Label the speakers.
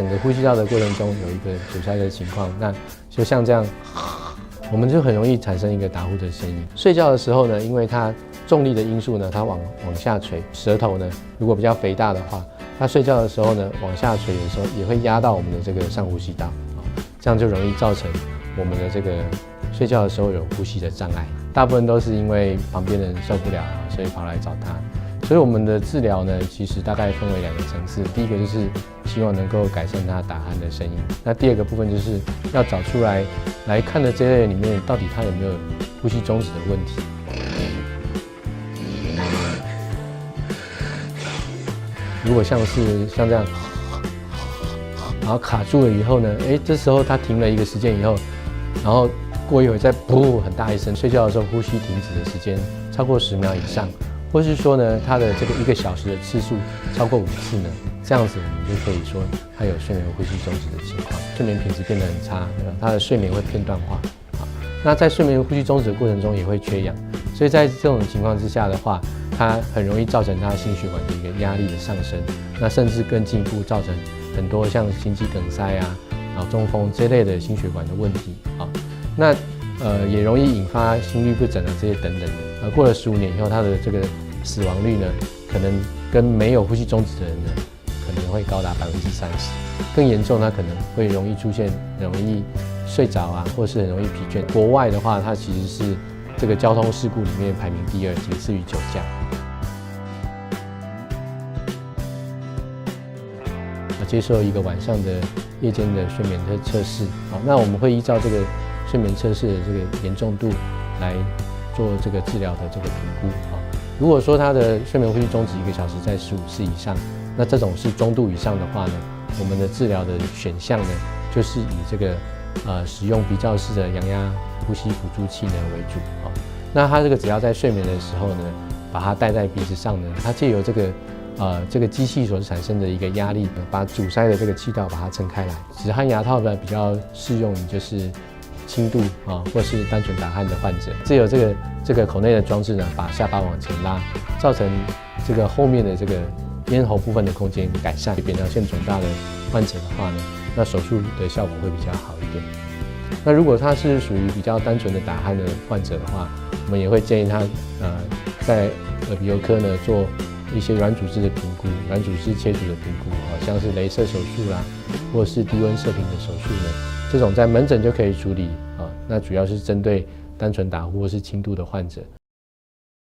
Speaker 1: 整个呼吸道的过程中有一个阻塞的情况，那就像这样，我们就很容易产生一个打呼的声音。睡觉的时候呢，因为它重力的因素呢，它往下垂，舌头呢如果比较肥大的话，它睡觉的时候呢往下垂的时候也会压到我们的这个上呼吸道，这样就容易造成我们的这个睡觉的时候有呼吸的障碍。大部分都是因为旁边的人受不了，所以跑来找他。所以我们的治疗呢，其实大概分为2个层次。第一个就是希望能够改善他打鼾的声音。那第二个部分就是要找出来看的这类里面，到底他有没有呼吸中止的问题。如果像这样，然后卡住了以后呢，这时候他停了一个时间以后，然后过一会再噗很大一声，睡觉的时候呼吸停止的时间超过10秒以上。或是说呢，他的这个1个小时的次数超过5次呢，这样子我们就可以说他有睡眠呼吸中止的情况，睡眠品质变得很差，他的睡眠会片段化。那在睡眠呼吸中止的过程中也会缺氧，所以在这种情况之下的话，它很容易造成他心血管的一个压力的上升，那甚至更进一步造成很多像心肌梗塞啊、脑中风这类的心血管的问题那也容易引发心律不整啊这些等等的。过了15年以后，他的这个死亡率呢，可能跟没有呼吸中止的人呢，可能会高达30%。更严重，他可能会容易出现很容易睡着啊，或是很容易疲倦。国外的话，它其实是这个交通事故里面排名第2，仅次于酒驾。接受一个晚上的夜间的睡眠的测试，那我们会依照这个睡眠测试的这个严重度来做这个治疗的这个评估。如果说他的睡眠呼吸中止1个小时在15次以上，那这种是中度以上的话呢，我们的治疗的选项呢，就是以这个使用鼻罩式的阳压呼吸辅助器呢为主。那他这个只要在睡眠的时候呢，把它戴在鼻子上呢，它借由这个机器所产生的一个压力，把阻塞的这个气道把它撑开来。止鼾牙套呢比较适用于就是轻度或是单纯打鼾的患者。藉由这个口内的装置呢，把下巴往前拉，造成这个后面的这个咽喉部分的空间改善。扁桃腺肿大的患者的话呢，那手术的效果会比较好一点。那如果他是属于比较单纯的打鼾的患者的话，我们也会建议他在耳鼻喉科呢做一些软组织的评估，软组织切除的评估，像是雷射手术啦，或是低温射频的手术呢，这种在门诊就可以处理那主要是针对单纯打呼或是轻度的患者。